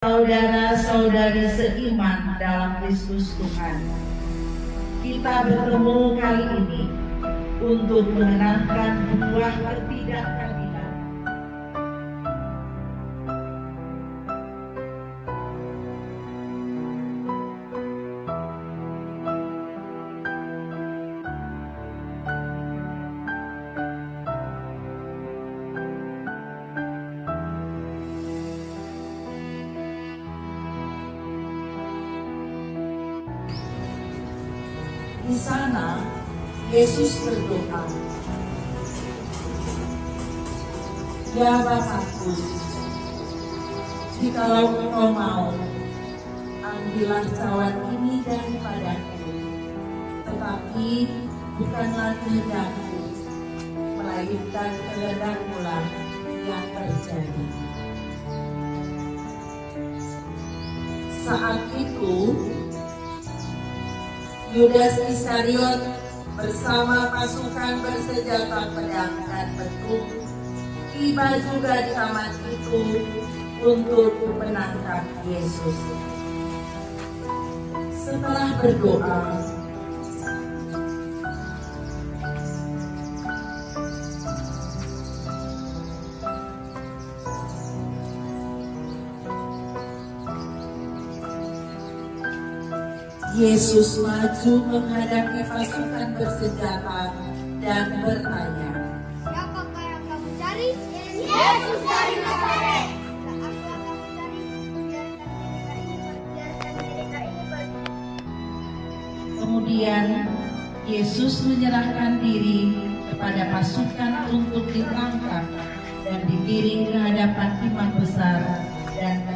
Saudara-saudari seiman dalam Kristus Tuhan, kita bertemu kali ini untuk mengenangkan buah ketidakadilan. Di sana, Yesus berdoa, "Ya Bapakku, jikalau Engkau mau, ambillah cawan ini daripadaku, tetapi bukanlah kehendakku, melainkan kehendak-Mu lah yang terjadi." Saat itu, Yudas Iskariot bersama pasukan bersenjata pedang dan petung tiba juga di taman itu untuk menangkap Yesus. Setelah berdoa, Yesus maju menghadapi pasukan bersenjata dan bertanya, "Siapakah yang kamu cari?" "Yesus dari Nazaret." "Nah, aku yang kamu cari, biarkan mereka ini pergi." Kemudian Yesus menyerahkan diri kepada pasukan untuk ditangkap dan digiring ke hadapan imam besar, dan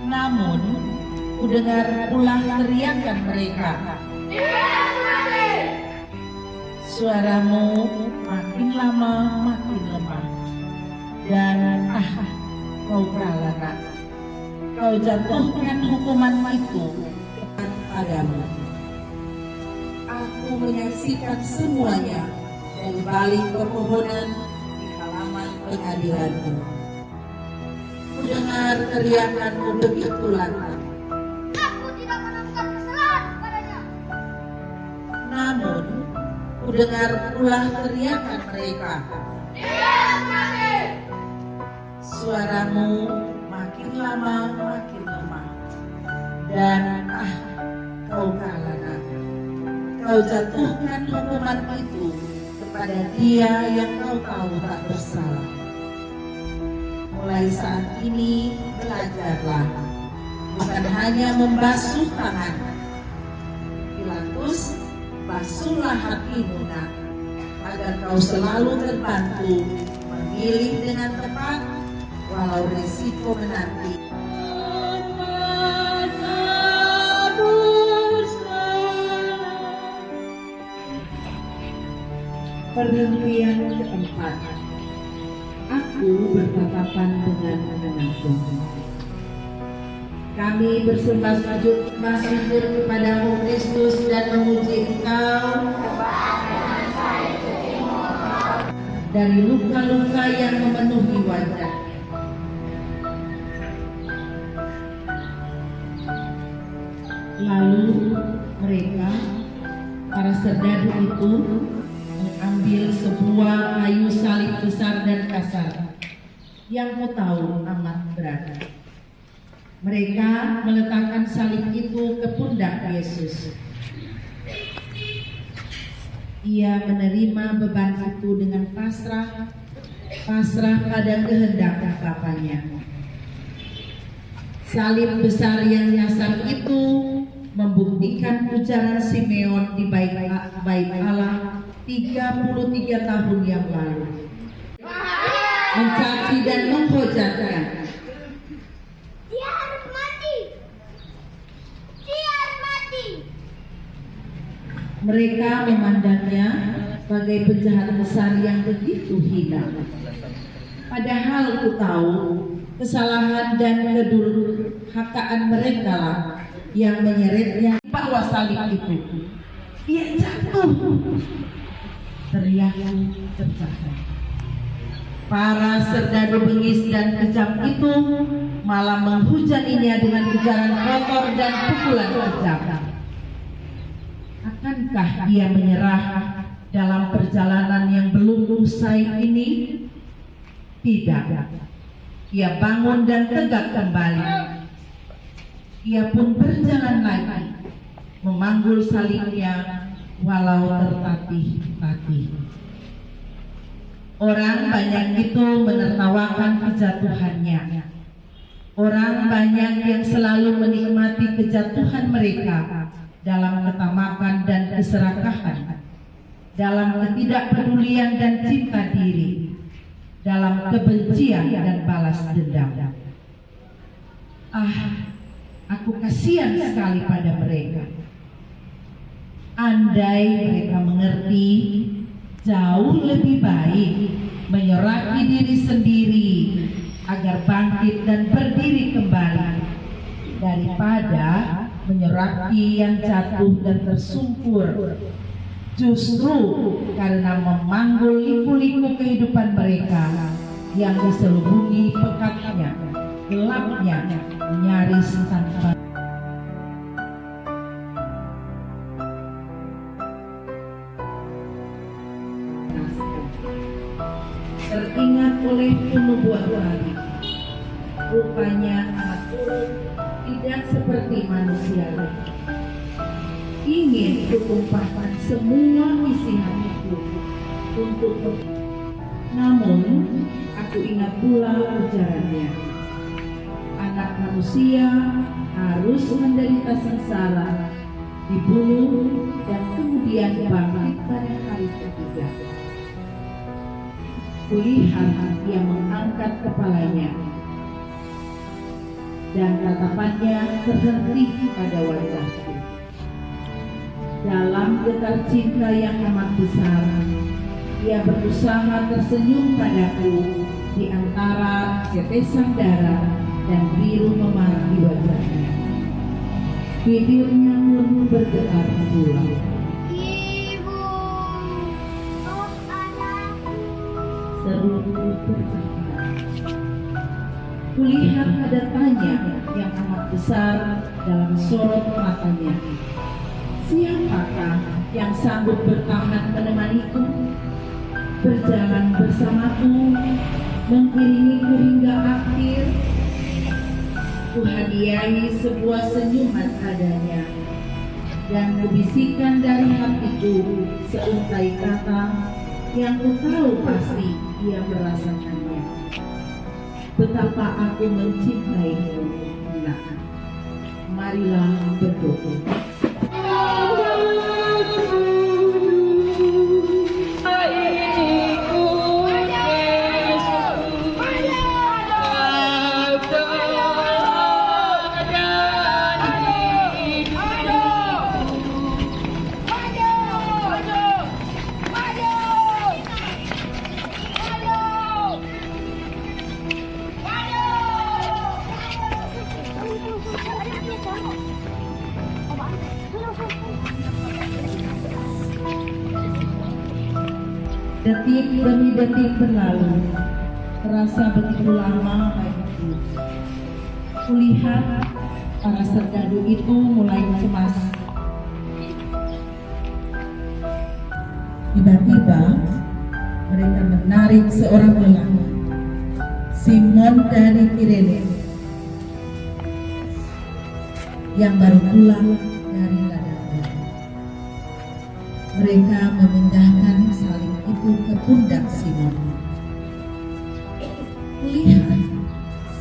namun kudengar pula teriakan mereka, "Suaramu makin lama makin lemah, dan kau kalah nak. Kau jatuhkan hukuman itu padamu. Aku menyaksikan semuanya dari balik pepohonan di halaman pengadilanmu." Kudengar teriakanmu begitu lantang. Namun, kudengar pula teriakan mereka, "Suaramu makin lama makin lemah, dan kau kalah nak. Kau jatuhkan hukuman itu kepada dia yang kau tahu tak bersalah. Mulai saat ini belajarlah, bukan hanya membasuh tangan. Pilatus, basuhlah hatimu nak, agar kau selalu terbantu memilih dengan tepat walau risiko menanti." Perhentian keempat. Aku bertatapan dengan anakku. Kami bersembah sujud bersyukur kepadamu Kristus dan memuji Engkau dari luka-luka yang memenuhi wajah. Lalu mereka, para serdadu itu, mengambil sebuah kayu salib besar dan kasar yang ku tahu amat berat. Mereka meletakkan salib itu ke pundak Yesus. Ia menerima beban itu dengan pasrah pada kehendak Bapanya. Salib besar yang nyasar itu membuktikan ucapan Simeon di bait Allah 33 tahun yang lalu. Mencaci dan menghujatkan, "Dia harus mati! Dia harus mati!" Mereka memandangnya sebagai penjahat besar yang begitu hina. Padahal ku tahu kesalahan dan kedurhakaan mereka lah yang menyeretnya di bawah salib itu. Dia jatuh, teriakku tercahaya. Para serdadu bengis dan kejam itu malah menghujaninya dengan ujaran kotor dan pukulan kejam. Akankah dia menyerah dalam perjalanan yang belum usai ini? Tidak. Ia bangun dan tegak kembali. Ia pun berjalan lagi, memanggul salibnya walau tertatih-tatih. Orang banyak itu menertawakan kejatuhannya. Orang banyak yang selalu menikmati kejatuhan mereka dalam ketamakan dan keserakahan, dalam ketidakpedulian dan cinta diri, dalam kebencian dan balas dendam. Aku kasihan sekali pada mereka. Andai mereka mengerti, jauh lebih baik menyerahkan diri sendiri agar bangkit dan berdiri kembali daripada menyerahkan yang jatuh dan tersungkur justru karena memanggul liku-liku kehidupan mereka yang diselubungi pekatnya, gelapnya, nyaris tanpa. Teringat oleh penubuat tadi, rupanya anak turun tidak seperti manusia lain. Ingin kutumpahkan semua isi hatiku untuk namun aku ingat pula ujarannya, anak manusia harus menderita sengsara, dibunuh dan kemudian bangkit pada hari ketiga. Kulihat ia mengangkat kepalanya dan tatapannya terhenti pada wajahku. Dalam getar cinta yang amat besar, ia berusaha tersenyum padaku di antara tetesan darah dan biru memar di wajahnya. Bibirnya pun bergetar pula. Ibu, oh anakku. Seruku bergetar. Kulihat ada tanya yang amat besar dalam sorot matanya. Siapakah yang sanggup bertahan menemaniku, berjalan bersamaku, mengiringiku hingga akhir? Kuhadiahi sebuah senyuman padanya dan kubisikkan dari hatiku seuntai kata yang ku tahu pasti ia merasakannya. Betapa aku mencintaimu, Nak. Marilah berdoa. Detik demi detik berlalu, terasa begitu lama bagiku. Kulihat para serdadu itu mulai cemas. Tiba-tiba mereka menarik seorang lelaki, Simon dari Kirene, yang baru pulang dari ladang. Mereka memindahkan salib itu ke pundak Simon. Lihat,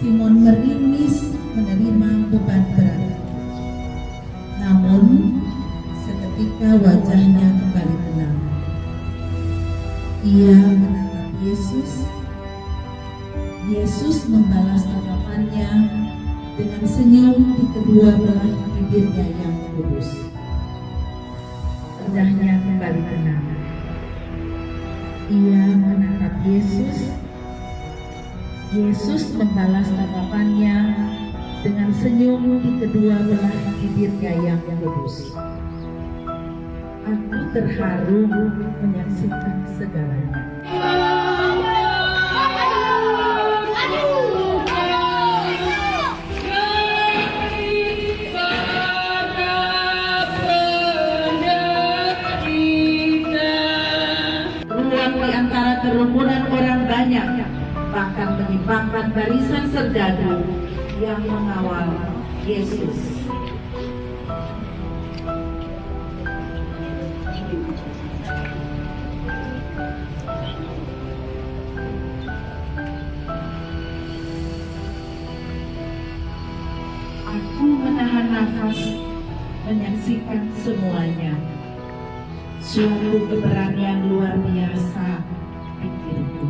Simon meringis menerima beban berat. Namun, seketika wajahnya kembali tenang. Ia menatap Yesus. Yesus membalas tatapannya dengan senyum di kedua belah bibirnya yang kudus. Wajahnya kembali tenang. Ia menatap Yesus. Yesus membalas tatapannya dengan senyum di kedua belah bibirnya yang kudus. Aku terharu menyaksikan segalanya. bahkan menyimpangkan barisan serdadu yang mengawal Yesus. Aku menahan nafas menyaksikan semuanya. Suatu keberanian luar biasa, pikirku.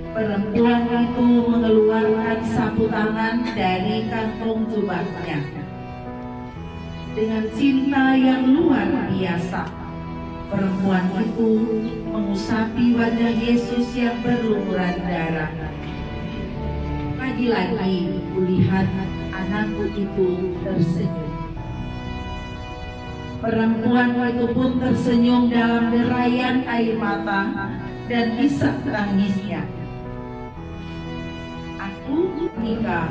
Perempuan itu mengeluarkan sapu tangan dari kantong jubahnya. Dengan cinta yang luar biasa, perempuan itu mengusapi wajah Yesus yang berlumuran darah. Lagi-lagi kulihat anakku itu tersenyum. Perempuan itu pun tersenyum dalam derayan air mata dan isak tangisnya. Aku nikah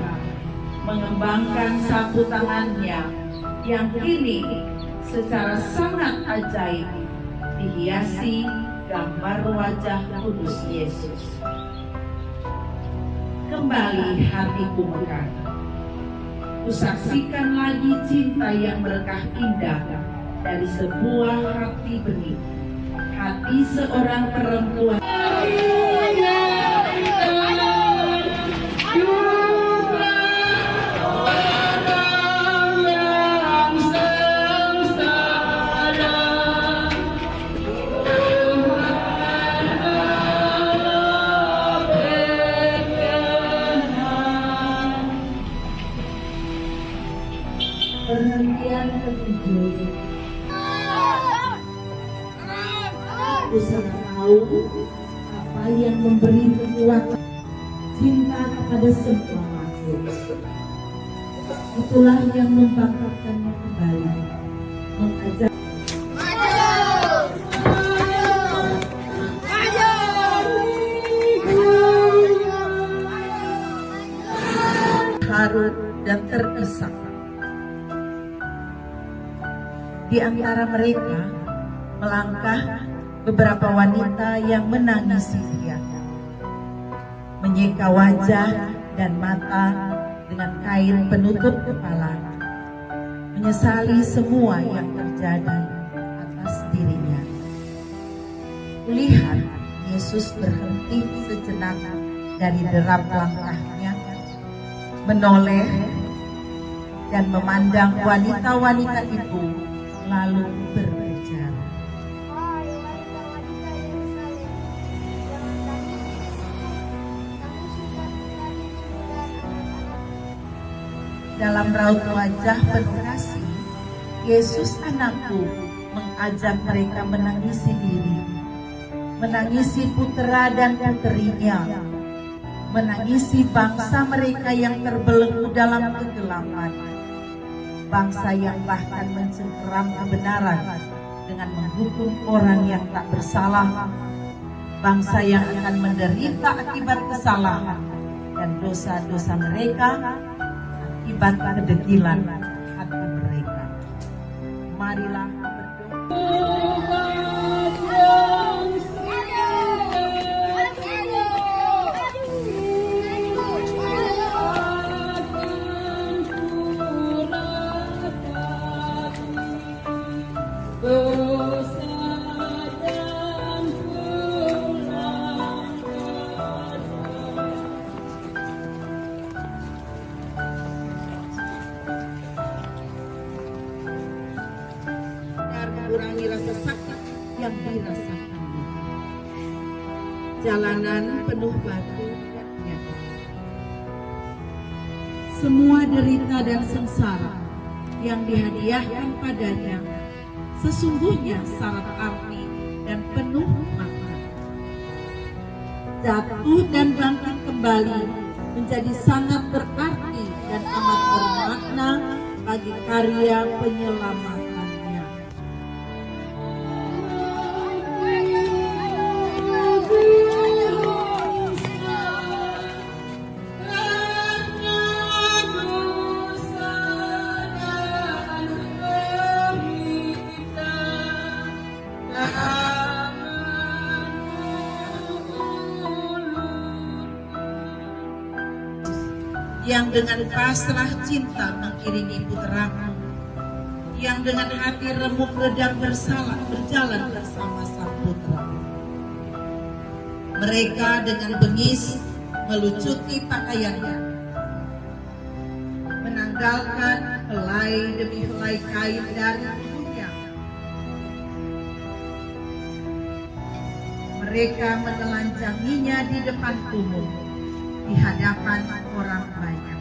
mengembangkan sapu tangannya yang kini secara sangat ajaib dihiasi gambar wajah kudus Yesus. Kembali hatiku mekar. Kusaksikan lagi cinta yang berkah indah dari sebuah hati benih, hati seorang perempuan. Perhentian ketujuh. Aku sangat tahu apa yang memberi kekuatan cinta kepada semua makhluk. Itulah yang membangkitkannya kembali, mengajak haru dan terisak. Di antara mereka melangkah beberapa wanita yang menangisi dia, menyeka wajah dan mata dengan kain penutup kepala, menyesali semua yang terjadi atas dirinya. Kulihat Yesus berhenti sejenak dari derap langkahnya, menoleh dan memandang wanita-wanita itu, lalu berbicara. Hai wanita-wanita Yerusalem, jangan tangis kamu sudah menjadi Dalam raut wajah penuh kasih, Yesus anakku mengajak mereka menangisi diri, menangisi putera dan puterinya, menangisi bangsa mereka yang terbelenggu dalam kegelapan, bangsa yang bahkan mencengkeram kebenaran dengan menghukum orang yang tak bersalah, bangsa yang akan menderita akibat kesalahan dan dosa-dosa mereka akibat kedegilan hati mereka. Marilah berdoa. Mengurangi rasa sakit yang dirasakannya. Jalanan penuh batu dan nyata. Semua derita dan sengsara yang dihadiahkan padanya sesungguhnya syarat arti dan penuh makna. Jatuh dan bangkit kembali menjadi sangat berarti dan amat bermakna bagi karya penyelamatannya. yang dengan pasrah cinta mengiringi putraku, yang dengan hati remuk redam berjalan bersama sang putra. Mereka dengan bengis melucuti pakaiannya, menanggalkan helai demi helai kain dari tubuhnya. Mereka menelanjanginya di depan umum, di hadapan orang banyak.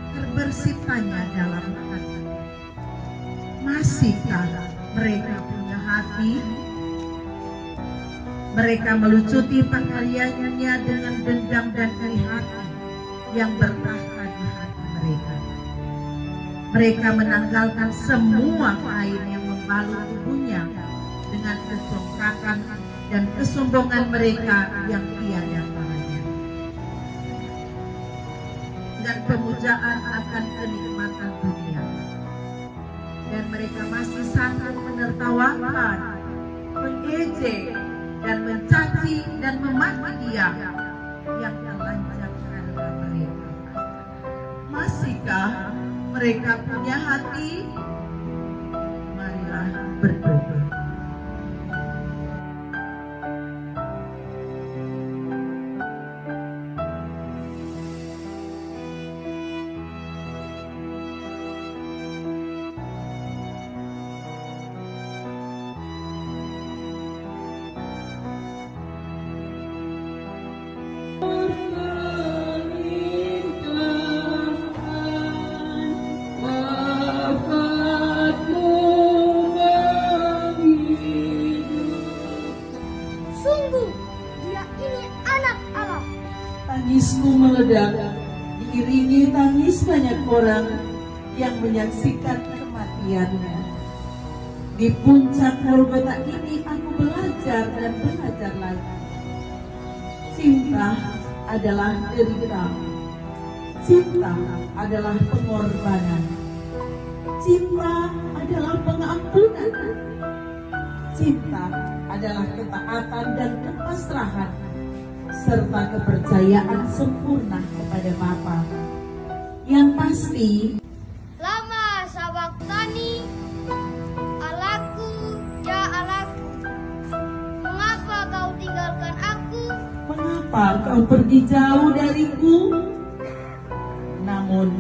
Terbersit tanya dalam hati, masihkah mereka punya hati? Mereka melucuti pakaiannya dengan dendam dan iri hati yang bertahta di hati mereka. Mereka menanggalkan semua kain yang membalut tubuhnya dengan kesombongan dan kesombongan mereka yang tiada taranya. Dan pemujaan akan kenikmatan dunia. Dan mereka masih sanggup menertawakan, mengejek, dan mencaci dan memaki dia yang telanjang karena mereka. Masihkah mereka punya hati? Marilah berdoa. Sungguh, dia ini anak Allah. Tangisku meledak, diiringi tangis banyak orang yang menyaksikan kematiannya. Di puncak Golgota ini aku belajar dan belajar lagi. Cinta adalah derita. Cinta adalah pengorbanan. Cinta adalah pengampunan. Cinta adalah ketaatan dan kepasrahan serta kepercayaan sempurna kepada Bapa. Yang pasti, Lama sabaktani, Allahku, ya Allahku. Mengapa kau tinggalkan aku? mengapa kau pergi jauh dariku? Namun,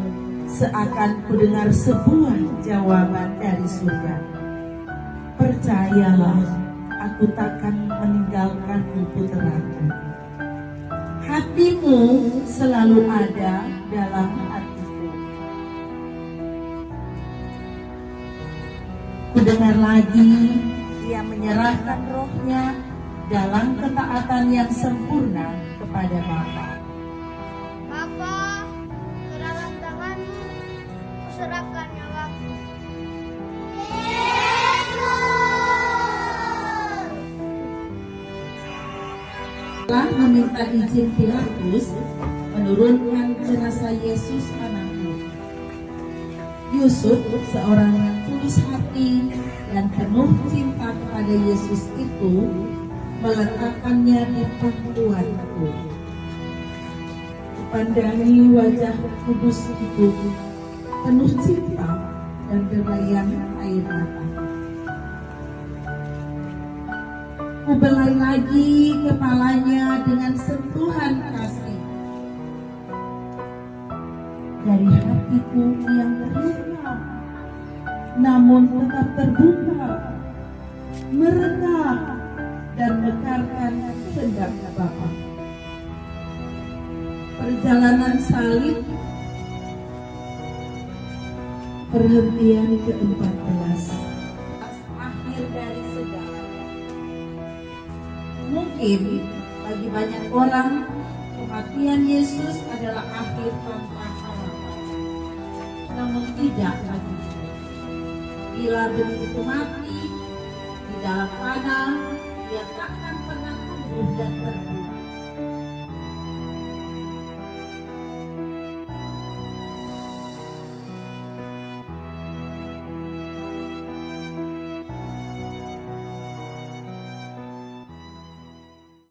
seakan ku dengar sebuah jawaban dari surga. Percayalah, aku takkan meninggalkanmu putraku. Hatimu selalu ada dalam hatiku. Ku dengar lagi, ia menyerahkan rohnya dalam ketaatan yang sempurna kepada Bapa. Bapa, ke dalam tanganmu, kuserahkan nyawaku. Telah meminta izin Pilatus menurunkan jenazah Yesus anaknya. Yusuf, seorang yang tulus hati dan penuh cinta kepada Yesus itu, meletakkannya di pangkuanku. Kupandangi wajah kudus itu, penuh cinta dan berlayang air mata. Kubelai lagi kepalanya dengan sentuhan kasih. Dari hatiku yang terluka, namun tetap terbuka, merendah dan mekarkan kehendak Bapa. Perjalanan salib, perhentian ke-14, akhir dari segalanya. Mungkin bagi banyak orang kematian Yesus adalah akhir tanpa harapan. Namun tidak bagiku. Bila benih itu mati di dalam tanah, dia takkan pernah tumbuh dan berkembang.